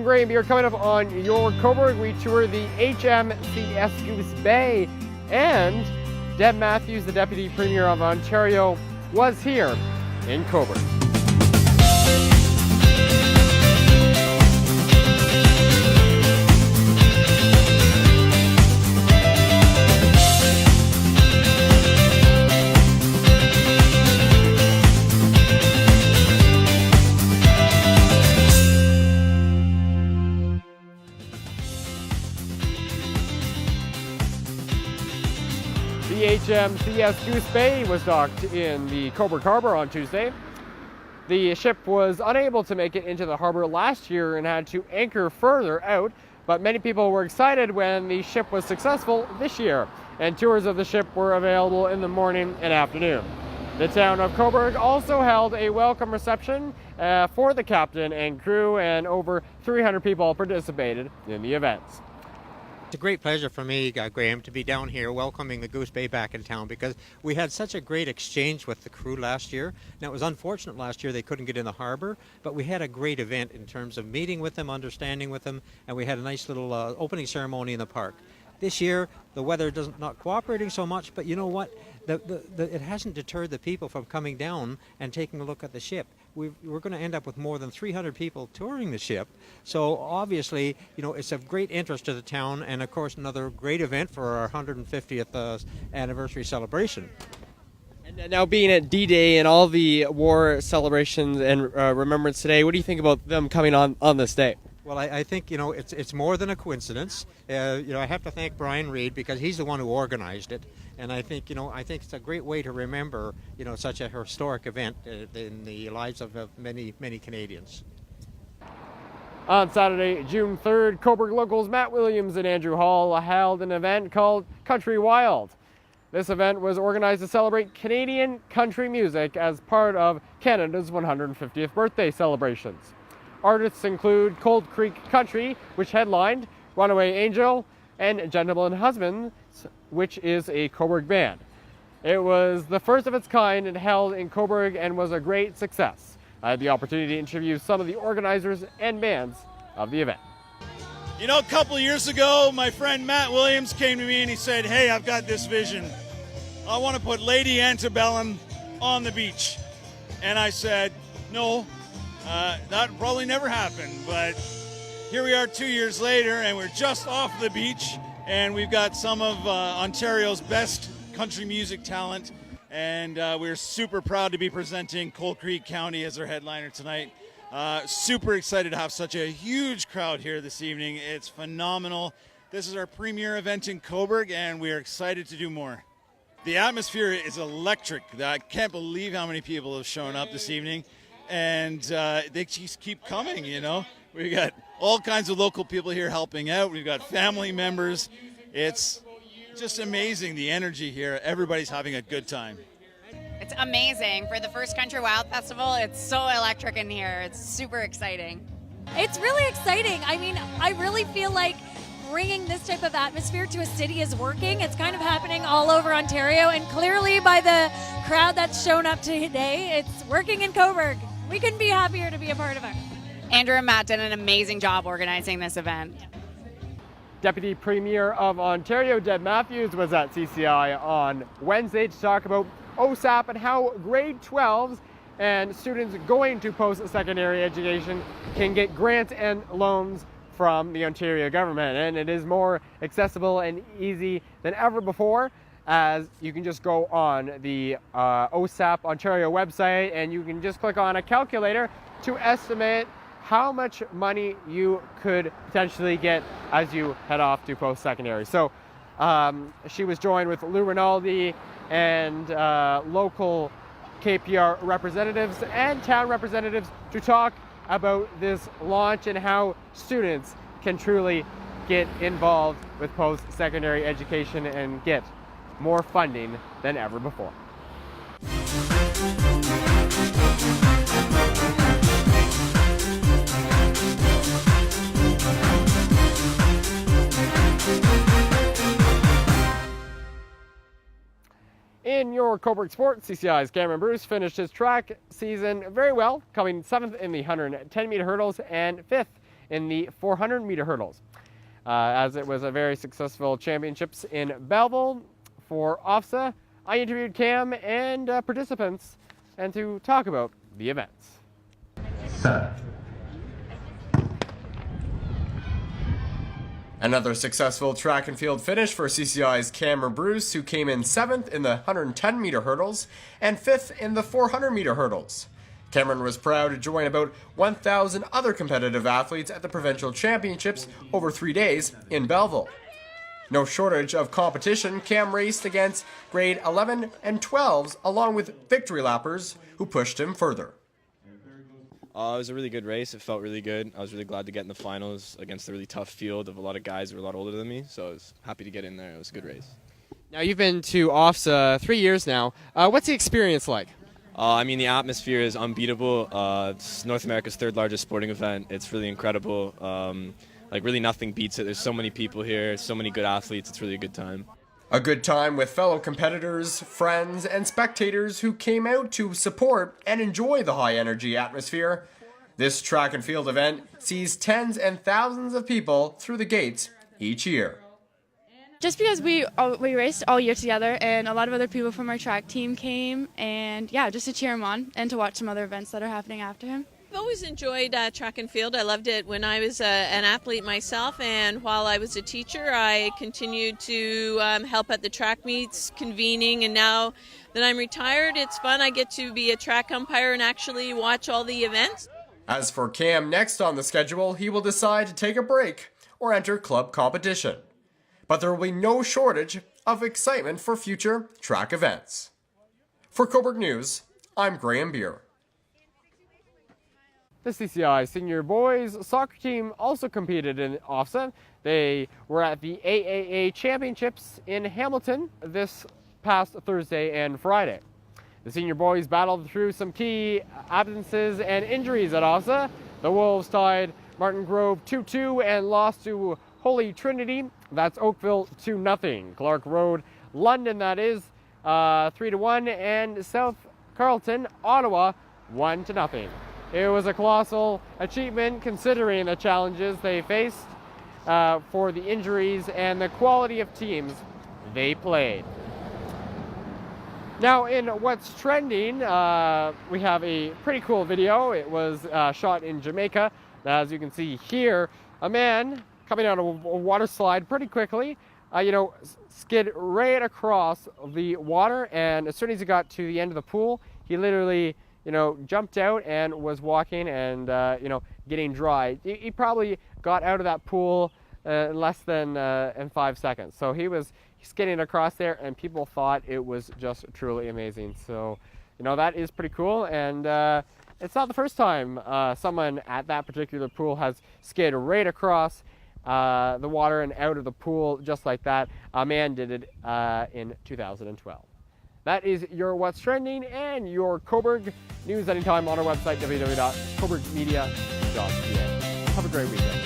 Graham here, coming up on your Cobourg. We tour the HMCS Goose Bay, and Deb Mathews, the Deputy Premier of Ontario, was here in Cobourg. The HMCS Goose Bay was docked in the Cobourg Harbour on Tuesday. The ship was unable to make it into the harbour last year and had to anchor further out, but many people were excited when the ship was successful this year, and tours of the ship were available in the morning and afternoon. The town of Cobourg also held a welcome reception for the captain and crew, and over 300 people participated in the events. It's a great pleasure for me, Graham, to be down here welcoming the Goose Bay back in town, because we had such a great exchange with the crew last year. Now, it was unfortunate last year they couldn't get in the harbour, but we had a great event in terms of meeting with them, understanding with them, and we had a nice little opening ceremony in the park. This year, the weather not cooperating so much, but you know what? It hasn't deterred the people from coming down and taking a look at the ship. We're going to end up with more than 300 people touring the ship. So obviously, you know, it's of great interest to the town, and of course another great event for our 150th anniversary celebration. And now, being at D-Day and all the war celebrations and Remembrance Today, what do you think about them coming on this day? Well, I think, you know, it's more than a coincidence. You know, I have to thank Brian Reed, because he's the one who organized it. And I think, you know, it's a great way to remember, you know, such a historic event in the lives of many, many Canadians. On Saturday, June 3rd, Cobourg locals Matt Williams and Andrew Hall held an event called Country Wild. This event was organized to celebrate Canadian country music as part of Canada's 150th birthday celebrations. Artists include Cold Creek Country, which headlined, Runaway Angel, and Gentleman Husbands, which is a Cobourg band. It was the first of its kind and held in Cobourg and was a great success. I had the opportunity to interview some of the organizers and bands of the event. You know, a couple of years ago, my friend Matt Williams came to me and he said, "Hey, I've got this vision. I want to put Lady Antebellum on the beach." And I said, "No, that probably never happened." But here we are 2 years later, and we're just off the beach, and we've got some of Ontario's best country music talent, and we're super proud to be presenting Cold Creek County as our headliner tonight. Super excited to have such a huge crowd here this evening. It's phenomenal. This is our premier event in Cobourg, and we're excited to do more. The atmosphere is electric. I can't believe how many people have shown up this evening, and they just keep coming, you know. We got all kinds of local people here helping out. We've got family members. It's just amazing, the energy here. Everybody's having a good time. It's amazing. For the first Country Wild Festival, it's so electric in here. It's super exciting. It's really exciting. I mean, I really feel like bringing this type of atmosphere to a city is working. It's kind of happening all over Ontario, and clearly by the crowd that's shown up today, it's working in Cobourg. We couldn't be happier to be a part of it. Andrew and Matt did an amazing job organizing this event. Deputy Premier of Ontario, Deb Mathews, was at CCI on Wednesday to talk about OSAP and how grade 12s and students going to post-secondary education can get grants and loans from the Ontario government. And it is more accessible and easy than ever before, as you can just go on the OSAP Ontario website and you can just click on a calculator to estimate how much money you could potentially get as you head off to post-secondary. So she was joined with Lou Rinaldi and local KPR representatives and town representatives to talk about this launch and how students can truly get involved with post-secondary education and get more funding than ever before. In your Cobourg sports, CCI's Cameron Bruce finished his track season very well, coming 7th in the 110-meter hurdles and 5th in the 400-meter hurdles. As it was a very successful championships in Belleville for OFSAA, I interviewed Cam and participants and to talk about the events. Set. Another successful track and field finish for CCI's Cameron Bruce, who came in 7th in the 110-meter hurdles and 5th in the 400-meter hurdles. Cameron was proud to join about 1,000 other competitive athletes at the provincial championships over 3 days in Belleville. No shortage of competition, Cam raced against grade 11 and 12s along with victory lappers who pushed him further. It was a really good race. It felt really good. I was really glad to get in the finals against a really tough field of a lot of guys who were a lot older than me, so I was happy to get in there. It was a good race. Now, you've been to OFSAA 3 years now. What's the experience like? I mean, the atmosphere is unbeatable. It's North America's third largest sporting event. It's really incredible. Like, really nothing beats it. There's so many people here, so many good athletes. It's really a good time. A good time with fellow competitors, friends, and spectators who came out to support and enjoy the high-energy atmosphere. This track and field event sees tens and thousands of people through the gates each year. Just because we raced all year together, and a lot of other people from our track team came, and yeah, just to cheer him on and to watch some other events that are happening after him. I've always enjoyed track and field. I loved it when I was an athlete myself, and while I was a teacher, I continued to help at the track meets, convening, and now that I'm retired, it's fun. I get to be a track umpire and actually watch all the events. As for Cam, next on the schedule, he will decide to take a break or enter club competition. But there will be no shortage of excitement for future track events. For Cobourg News, I'm Graham Beer. The CCI senior boys soccer team also competed in OFSAA. They were at the AAA Championships in Hamilton this past Thursday and Friday. The senior boys battled through some key absences and injuries at OFSAA. The Wolves tied Martin Grove 2-2 and lost to Holy Trinity. That's Oakville 2-0. Clark Road, London, that is 3-1, and South Carlton, Ottawa 1-0. It was a colossal achievement considering the challenges they faced for the injuries and the quality of teams they played. Now, in what's trending, we have a pretty cool video. It was shot in Jamaica. As you can see here, a man coming out of a water slide pretty quickly, skid right across the water, and as soon as he got to the end of the pool, he literally jumped out and was walking and, getting dry. He probably got out of that pool in less than in 5 seconds. So he's skidding across there, and people thought it was just truly amazing. So, that is pretty cool. And it's not the first time someone at that particular pool has skidded right across the water and out of the pool just like that. A man did it in 2012. That is your What's Trending and your Cobourg News anytime on our website, www.cobourgmedia.ca. Have a great weekend.